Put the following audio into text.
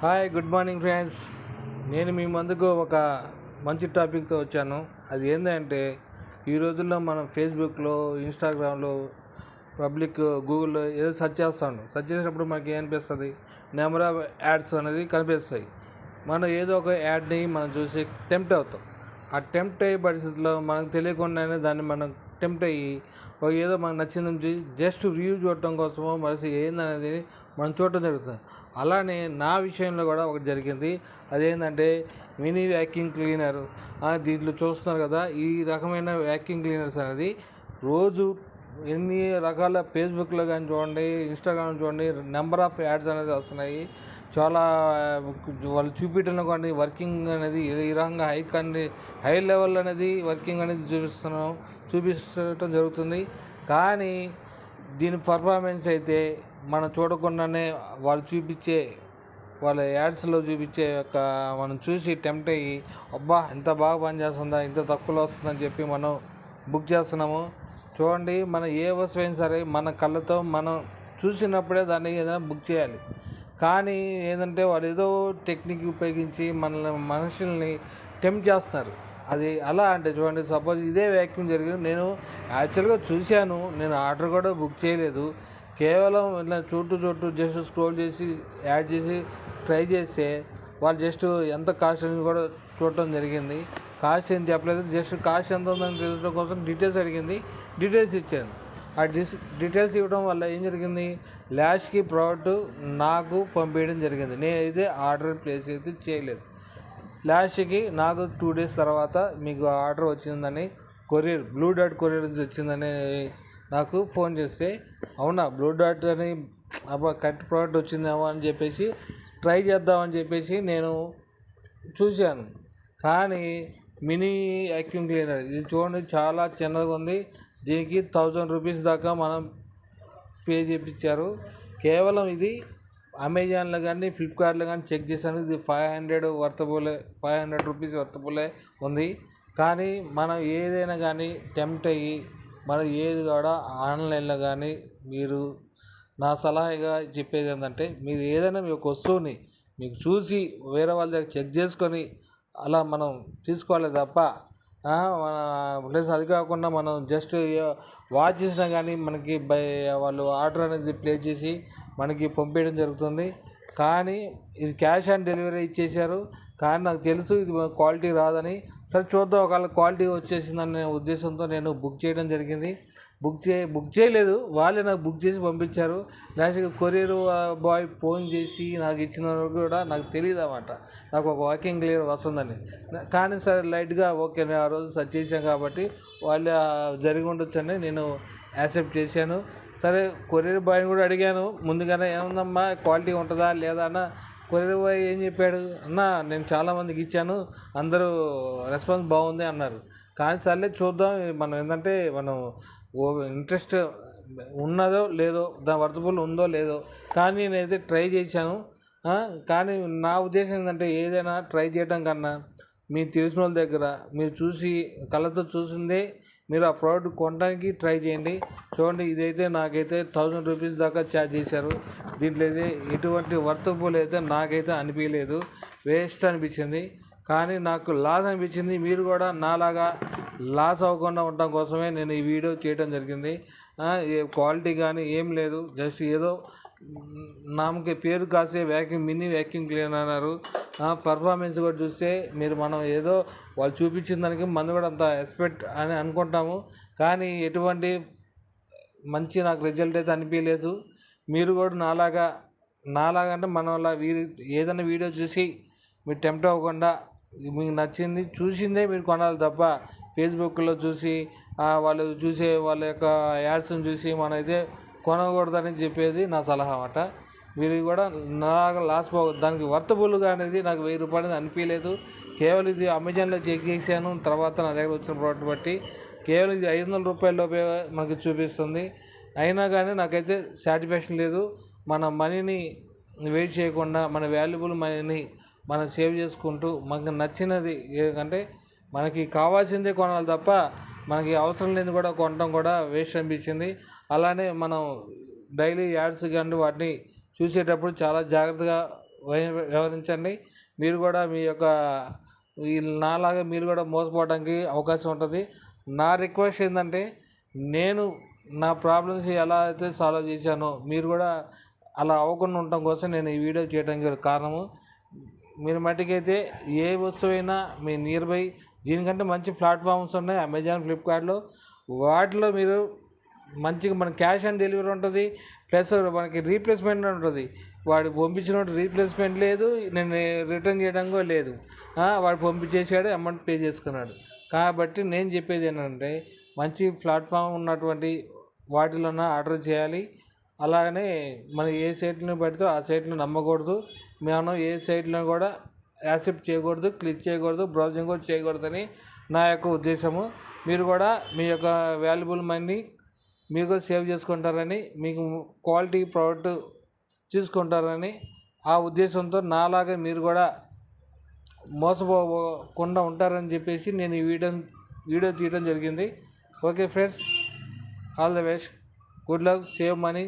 Hi, good morning friends. నేను మీ ముందుకు ఒక మంచి టాపిక్తో వచ్చాను. అది ఏంటంటే, ఈ రోజుల్లో మనం ఫేస్బుక్లో, ఇన్స్టాగ్రామ్లో, పబ్లిక్ గూగుల్లో ఏదో సెర్చ్ చేస్తాను. సెర్చ్ చేసినప్పుడు మనకి ఏమనిపిస్తుంది? నెంబర్ ఆఫ్ యాడ్స్ అనేది కనిపిస్తాయి. మనం ఏదో ఒక యాడ్ని మనం చూసి టెంప్ట్ అవుతాం. ఆ టెంప్ట్ అయ్యే పరిస్థితుల్లో మనకు తెలియకుండానే దాన్ని మనం టెంప్ట్ అయ్యి ఏదో మనకు నచ్చింది జస్ట్ రివ్యూ చూడటం కోసమో మరి ఏందనేది మనం చూడటం జరుగుతుంది. అలానే నా విషయంలో కూడా ఒకటి జరిగింది. అదేంటంటే మినీ వ్యాక్యూమ్ క్లీనర్. దీంట్లో చూస్తున్నారు కదా, ఈ రకమైన వ్యాక్యూమ్ క్లీనర్స్ అనేది రోజు ఎన్ని రకాల ఫేస్బుక్లో కానీ చూడండి, ఇన్స్టాగ్రామ్ చూడండి, నెంబర్ ఆఫ్ యాడ్స్ అనేది వస్తున్నాయి. చాలా వాళ్ళు చూపించడం కానీ వర్కింగ్ అనేది ఈ రకంగా హై లెవెల్ అనేది వర్కింగ్ అనేది చూపించడం జరుగుతుంది. కానీ దీని పర్ఫార్మెన్స్ అయితే మనం చూడకుండానే వాళ్ళ యాడ్స్లో చూపించే యొక్క మనం చూసి టెంప్ట్ అయ్యి, అబ్బా ఇంత బాగా పనిచేస్తుందా, ఇంత తక్కువలో వస్తుందని చెప్పి మనం బుక్ చేస్తున్నాము. చూడండి, మన ఏ వస్తువైనా సరే మన కళ్ళతో మనం చూసినప్పుడే దాన్ని ఏదైనా బుక్ చేయాలి. కానీ ఏంటంటే వాళ్ళు ఏదో టెక్నిక్ ఉపయోగించి మనుషుల్ని టెంప్ట్ చేస్తున్నారు. అది అలా అంటే చూడండి, సపోజ్ ఇదే వ్యాక్యూమ్ జరిగింది, నేను యాక్చువల్గా చూశాను, నేను ఆర్డర్ కూడా బుక్ చేయలేదు. కేవలం ఇలా చుట్టూ జస్ట్ స్క్రోల్ చేసి యాడ్ చేసి ట్రై చేస్తే వాళ్ళు జస్ట్ ఎంత కాస్ట్ అని కూడా చూడటం జరిగింది. కాస్ట్ ఏం చెప్పలేదు, జస్ట్ కాస్ట్ ఎంత ఉందని తెలుసుకోవడం కోసం డీటెయిల్స్ అడిగింది, డీటెయిల్స్ ఇచ్చాను. ఆ డీటెయిల్స్ ఇవ్వడం వల్ల ఏం జరిగింది, లాస్ట్కి ప్రోడక్ట్ నాకు పంపించడం జరిగింది. నేనైతే ఆర్డర్ ప్లేస్ అయితే చేయలేదు. లాస్ట్కి నాకు 2 days తర్వాత మీకు ఆర్డర్ వచ్చిందని బ్లూ డాట్ కొరియర్ నుంచి వచ్చిందని నాకు ఫోన్ చేస్తే, అవునా బ్లూ డాట్ అని కరెక్ట్ ప్రోడక్ట్ వచ్చిందేమో అని చెప్పేసి ట్రై చేద్దామని చెప్పేసి నేను చూశాను. కానీ మినీ వ్యాక్యూమ్ క్లీనర్ ఇది చూడండి, చాలా చిన్నగా ఉంది. దీనికి 1000 రూపీస్ దాకా మనం పే చేయించారు. కేవలం ఇది అమెజాన్లో కానీ ఫ్లిప్కార్ట్లో కానీ చెక్ చేశాను, ఇది 500 రూపీస్ వర్తబులే ఉంది. కానీ మనం ఏదైనా కానీ టెంప్ట్ అయ్యి మనం ఏది కూడా ఆన్లైన్లో కానీ, మీరు నా సలహాగా చెప్పేది ఏంటంటే, మీరు ఏదైనా మీ యొక్క వస్తువుని మీకు చూసి వేరే వాళ్ళ దగ్గర చెక్ చేసుకొని అలా మనం తీసుకోవాలి తప్ప మన ప్లస్ అది కాకుండా మనం జస్ట్ వాచ్ చేసినా కానీ మనకి వాళ్ళు ఆర్డర్ అనేది ప్లేస్ చేసి మనకి పంపించడం జరుగుతుంది. కానీ ఇది క్యాష్ ఆన్ డెలివరీ ఇచ్చేశారు. కానీ నాకు తెలుసు ఇది క్వాలిటీ రాదని. సరే చూద్దాం, ఒకవేళ క్వాలిటీ వచ్చేసిందనే ఉద్దేశంతో నేను బుక్ చేయడం జరిగింది. బుక్ చేయలేదు, వాళ్ళే నాకు బుక్ చేసి పంపించారు. లాస్ట్గా కొరియర్ బాయ్ ఫోన్ చేసి నాకు ఇచ్చిన కూడా నాకు తెలియదు అన్నమాట, నాకు ఒక వాకింగ్ క్లియర్ వస్తుందని. కానీ సరే లైట్గా ఓకే, నేను ఆ రోజు సెర్చ్ చేశాను కాబట్టి వాళ్ళు జరిగి ఉండొచ్చని నేను యాక్సెప్ట్ చేశాను. సరే కొరియర్ బాయ్ని కూడా అడిగాను ముందుగానే, ఏముందమ్మా క్వాలిటీ ఉంటుందా లేదా అన్న. కొరియర్ బాయ్ ఏం చెప్పాడు, అన్న నేను చాలామందికి ఇచ్చాను, అందరూ రెస్పాన్స్ బాగుంది అన్నారు. కానీ సర్లే చూద్దాం, మనం ఏంటంటే మనం ఇంట్రెస్ట్ ఉన్నదో లేదో, దాని వర్తబుల్ ఉందో లేదో, కానీ నేనైతే ట్రై చేశాను. కానీ నా ఉద్దేశం ఏంటంటే, ఏదైనా ట్రై చేయడం కన్నా మీరు తెలిసిన వాళ్ళ దగ్గర మీరు చూసి కళ్ళతో చూసిందే మీరు ఆ ప్రోడక్ట్ కొనడానికి ట్రై చేయండి. చూడండి, ఇదైతే నాకైతే 1000 రూపీస్ దాకా ఛార్జ్ చేశారు. దీంట్లో అయితే ఎటువంటి వర్తబుల్ అయితే నాకైతే అనిపించలేదు, వేస్ట్ అనిపించింది. కానీ నాకు లాస్ అనిపించింది. మీరు కూడా నాలాగా లాస్ అవ్వకుండా ఉండటం కోసమే నేను ఈ వీడియో చేయడం జరిగింది. క్వాలిటీ కానీ ఏం లేదు, జస్ట్ ఏదో నామకి పేరు కాసే మినీ వ్యాక్యూమ్ క్లీనర్ అన్నారు. పర్ఫార్మెన్స్ కూడా చూస్తే మనం ఏదో వాళ్ళు చూపించిన దానికి మనం కూడా అంత ఎక్స్పెక్ట్ అని అనుకుంటాము. కానీ ఎటువంటి మంచి నాకు రిజల్ట్ అయితే అనిపించలేదు. మీరు కూడా నాలాగా అంటే మన వల్ల ఏదైనా వీడియో చూసి మీరు టెంప్ట్ అవ్వకుండా మీకు నచ్చింది చూసిందే మీరు కొనాలి తప్ప ఫేస్బుక్లో చూసి వాళ్ళు చూసే వాళ్ళ యొక్క యాడ్స్ని చూసి మనమైతే కొనకూడదని చెప్పేది నా సలహా అన్నమాట. మీరు కూడా నాగా లాస్ దానికి వర్తబుల్గా అనేది నాకు 1000 రూపాయలు అనిపించలేదు. కేవలం ఇది అమెజాన్లో చెక్ చేశాను, తర్వాత నా దగ్గర వచ్చిన ప్రోడక్ట్ బట్టి కేవలం ఇది 500 రూపాయలలోపే మనకి చూపిస్తుంది. అయినా కానీ నాకైతే సాటిస్ఫాక్షన్ లేదు. మన మనీని వేస్ట్ చేయకుండా మన వాల్యుబుల్ మనీని మనం సేవ్ చేసుకుంటూ మనకు నచ్చినది ఏదంటే మనకి కావాల్సిందే కొనాలి తప్ప మనకి అవసరం లేని కూడా కొనడం కూడా వేస్ట్ అనిపించింది. అలానే మనం డైలీ యాడ్స్ కానీ వాటిని చూసేటప్పుడు చాలా జాగ్రత్తగా వ్యవహరించండి. మీరు కూడా మీ యొక్క నాలాగా మీరు కూడా మోసపోవడానికి అవకాశం ఉంటుంది. నా రిక్వెస్ట్ ఏంటంటే, నేను నా ప్రాబ్లమ్స్ ఎలా అయితే సాల్వ్ చేశానో మీరు కూడా అలా అవ్వకుండా ఉండటం కోసం నేను ఈ వీడియో చేయడానికి కారణము. మీరు మట్టుకైతే ఏ వస్తువైనా మీ నియర్ బై దీనికంటే మంచి ప్లాట్ఫామ్స్ ఉన్నాయి అమెజాన్, ఫ్లిప్కార్ట్లో. వాటిలో మీరు మంచిగా మన క్యాష్ ఆన్ డెలివరీ ఉంటుంది, ప్లస్ మనకి రీప్లేస్మెంట్ ఉంటుంది. వాడు పంపించినట్టు రీప్లేస్మెంట్ లేదు, నేను రిటర్న్ చేయడం కూడా లేదు. వాడు పంపించేసాడు, అమౌంట్ పే చేసుకున్నాడు. కాబట్టి నేను చెప్పేది ఏంటంటే, మంచి ప్లాట్ఫామ్ ఉన్నటువంటి వాటిలోనే ఆర్డర్ చేయాలి. అలాగనే మనం ఏ సైట్లను పెడితే ఆ సైట్ను నమ్మకూడదు. మనం ఏ సైట్లను కూడా యాక్సెప్ట్ చేయకూడదు, క్లిక్ చేయకూడదు, బ్రౌజింగ్ కూడా చేయకూడదని నా యొక్క ఉద్దేశము. మీరు కూడా మీ యొక్క వాల్యుబుల్ మనీ మీరు కూడా సేవ్ చేసుకుంటారని, మీకు క్వాలిటీ ప్రోడక్ట్ చూసుకుంటారని ఆ ఉద్దేశంతో నాలాగా మీరు కూడా మోసపోకుండా ఉంటారని చెప్పేసి నేను ఈ వీడియో తీయడం జరిగింది. Okay friends, all the best, good luck, save money.